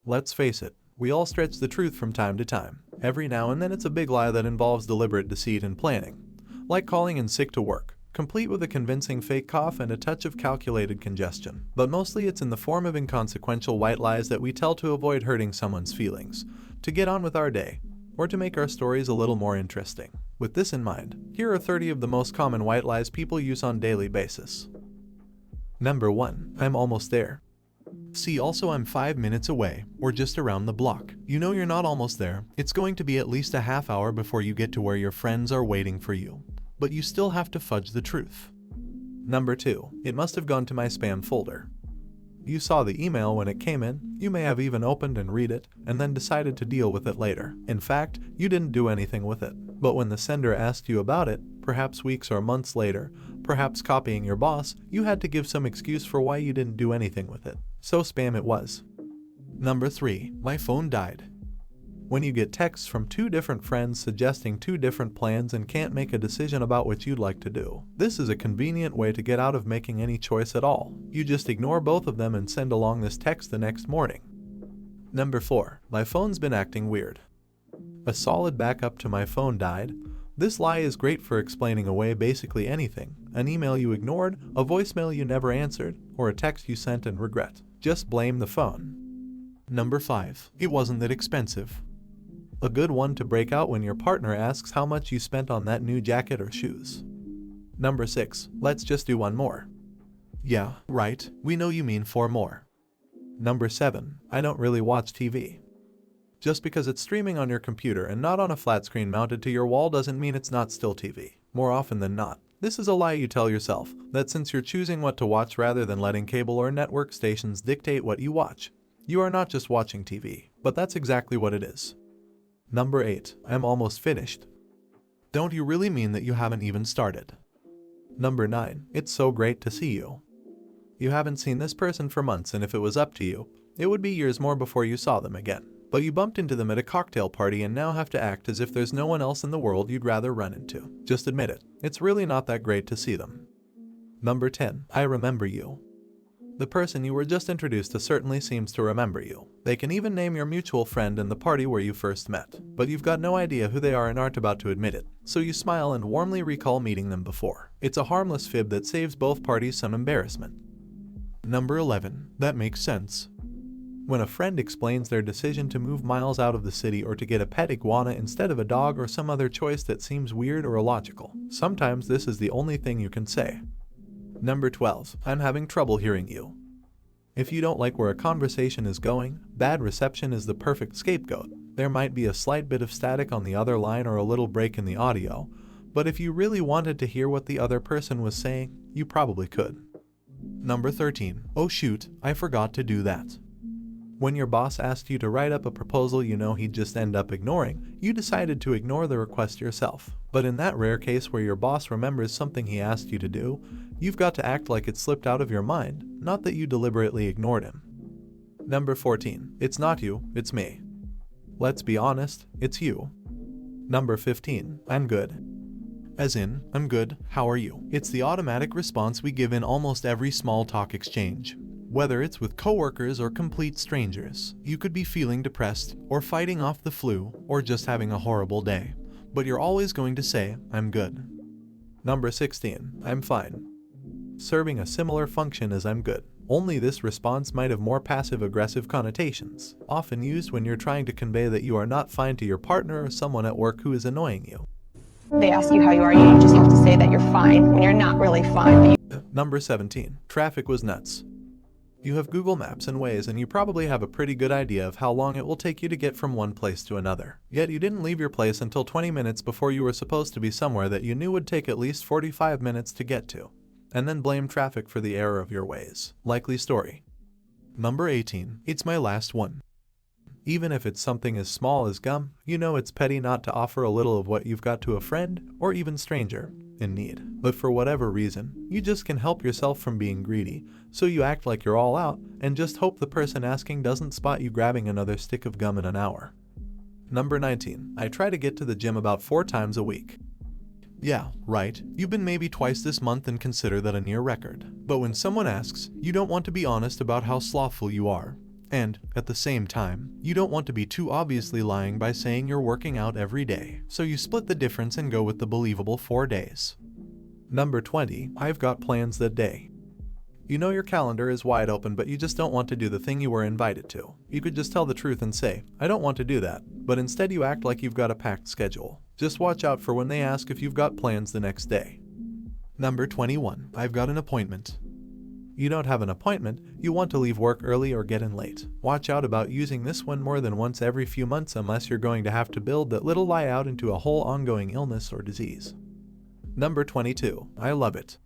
Let's face it, we all stretch the truth from time to time. Every now and then it's a big lie that involves deliberate deceit and planning. Like calling in sick to work, complete with a convincing fake cough and a touch of calculated congestion. But mostly it's in the form of inconsequential white lies that we tell to avoid hurting someone's feelings, to get on with our day, or to make our stories a little more interesting. With this in mind, here are 30 of the most common white lies people use on a daily basis. Number 1. I'm almost there. See also I'm 5 minutes away, or just around the block. You know you're not almost there. It's going to be at least a half hour before you get to where your friends are waiting for you. But you still have to fudge the truth. Number 2. It must have gone to my spam folder. You saw the email when it came in, you may have even opened and read it, and then decided to deal with it later. In fact, you didn't do anything with it. But when the sender asked you about it, perhaps weeks or months later, perhaps copying your boss, you had to give some excuse for why you didn't do anything with it. So spam it was. Number 3. My phone died. When you get texts from 2 different friends suggesting 2 different plans and can't make a decision about what you'd like to do. This is a convenient way to get out of making any choice at all. You just ignore both of them and send along this text the next morning. Number 4. My phone's been acting weird. A solid backup to my phone died. This lie is great for explaining away basically anything. An email you ignored, a voicemail you never answered, or a text you sent and regret. Just blame the phone. Number 5. It wasn't that expensive. A good one to break out when your partner asks how much you spent on that new jacket or shoes. Number 6. Let's just do one more. Yeah, right, we know you mean 4 more. Number 7. I don't really watch TV. Just because it's streaming on your computer and not on a flat screen mounted to your wall doesn't mean it's not still TV. More often than not, this is a lie you tell yourself, that since you're choosing what to watch rather than letting cable or network stations dictate what you watch, you are not just watching TV, but that's exactly what it is. Number 8. I'm almost finished. Don't you really mean that you haven't even started? Number 9. It's so great to see you. You haven't seen this person for months, and if it was up to you, it would be years more before you saw them again. But you bumped into them at a cocktail party and now have to act as if there's no one else in the world you'd rather run into. Just admit it. It's really not that great to see them. Number 10. I remember you. The person you were just introduced to certainly seems to remember you. They can even name your mutual friend and the party where you first met. But you've got no idea who they are and aren't about to admit it. So you smile and warmly recall meeting them before. It's a harmless fib that saves both parties some embarrassment. Number 11. That makes sense. When a friend explains their decision to move miles out of the city or to get a pet iguana instead of a dog or some other choice that seems weird or illogical, sometimes this is the only thing you can say. Number 12. I'm having trouble hearing you. If you don't like where a conversation is going, bad reception is the perfect scapegoat. There might be a slight bit of static on the other line or a little break in the audio, but if you really wanted to hear what the other person was saying, you probably could. Number 13. Oh shoot, I forgot to do that. When your boss asked you to write up a proposal you know he'd just end up ignoring, you decided to ignore the request yourself. But in that rare case where your boss remembers something he asked you to do, you've got to act like it slipped out of your mind, not that you deliberately ignored him. Number 14. It's not you, it's me. Let's be honest, it's you. Number 15. I'm good. As in, I'm good, how are you? It's the automatic response we give in almost every small talk exchange. Whether it's with coworkers or complete strangers, you could be feeling depressed, or fighting off the flu, or just having a horrible day. But you're always going to say, I'm good. Number 16. I'm fine. Serving a similar function as I'm good. Only this response might have more passive-aggressive connotations, often used when you're trying to convey that you are not fine to your partner or someone at work who is annoying you. They ask you how you are, you just have to say that you're fine when you're not really fine. Number 17. Traffic was nuts. You have Google Maps and Waze and you probably have a pretty good idea of how long it will take you to get from one place to another. Yet you didn't leave your place until 20 minutes before you were supposed to be somewhere that you knew would take at least 45 minutes to get to. And then blame traffic for the error of your Waze. Likely story. Number 18. It's my last one. Even if it's something as small as gum, you know it's petty not to offer a little of what you've got to a friend or even stranger in need. But for whatever reason, you just can't help yourself from being greedy, so you act like you're all out and just hope the person asking doesn't spot you grabbing another stick of gum in an hour. Number 19. I try to get to the gym about 4 times a week. Yeah, right, you've been maybe twice this month and consider that a near record. But when someone asks, you don't want to be honest about how slothful you are. And, at the same time, you don't want to be too obviously lying by saying you're working out every day, so you split the difference and go with the believable 4 days. Number 20. I've got plans that day. You know your calendar is wide open, but you just don't want to do the thing you were invited to. You could just tell the truth and say, I don't want to do that, but instead you act like you've got a packed schedule. Just watch out for when they ask if you've got plans the next day. Number 21. I've got an appointment. You don't have an appointment, you want to leave work early or get in late. Watch out about using this one more than once every few months unless you're going to have to build that little lie out into a whole ongoing illness or disease. Number 22. I love it.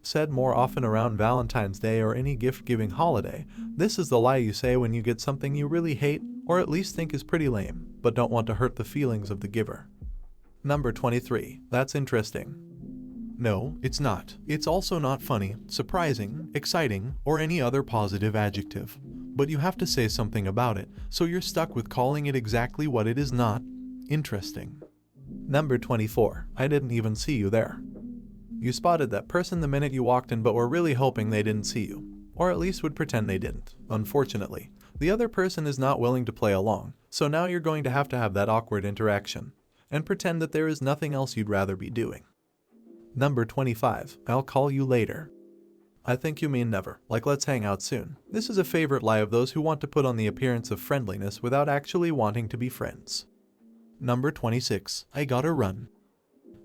Said more often around Valentine's Day or any gift-giving holiday, this is the lie you say when you get something you really hate or at least think is pretty lame, but don't want to hurt the feelings of the giver. Number 23. That's interesting. No, it's not. It's also not funny, surprising, exciting, or any other positive adjective. But you have to say something about it, so you're stuck with calling it exactly what it is not: interesting. Number 24. I didn't even see you there. You spotted that person the minute you walked in but were really hoping they didn't see you, or at least would pretend they didn't. Unfortunately, the other person is not willing to play along, so now you're going to have that awkward interaction, and pretend that there is nothing else you'd rather be doing. Number 25. I'll call you later. I think you mean never, like let's hang out soon. This is a favorite lie of those who want to put on the appearance of friendliness without actually wanting to be friends. Number 26. I gotta run.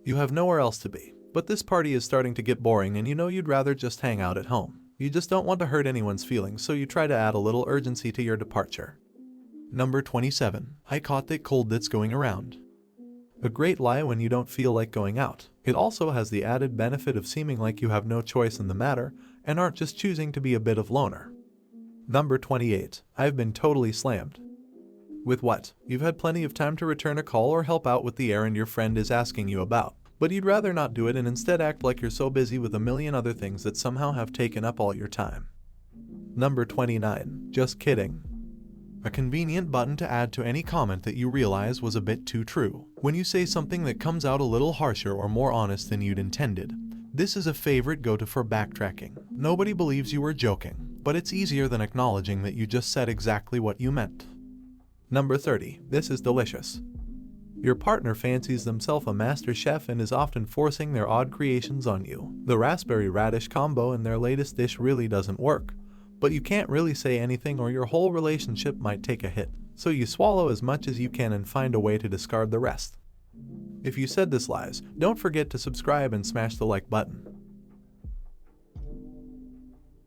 You have nowhere else to be, but this party is starting to get boring and you know you'd rather just hang out at home. You just don't want to hurt anyone's feelings, so you try to add a little urgency to your departure. Number 27. I caught that cold that's going around. A great lie when you don't feel like going out. It also has the added benefit of seeming like you have no choice in the matter and aren't just choosing to be a bit of loner. Number 28. I've been totally slammed. With what? You've had plenty of time to return a call or help out with the errand your friend is asking you about, but you'd rather not do it and instead act like you're so busy with a million other things that somehow have taken up all your time. Number 29. Just kidding. A convenient button to add to any comment that you realize was a bit too true. When you say something that comes out a little harsher or more honest than you'd intended, this is a favorite go-to for backtracking. Nobody believes you were joking, but it's easier than acknowledging that you just said exactly what you meant. Number 30. This is delicious. Your partner fancies themselves a master chef and is often forcing their odd creations on you. The raspberry radish combo in their latest dish really doesn't work, but you can't really say anything or your whole relationship might take a hit, so you swallow as much as you can and find a way to discard the rest. If you said this lies, don't forget to subscribe and smash the like button.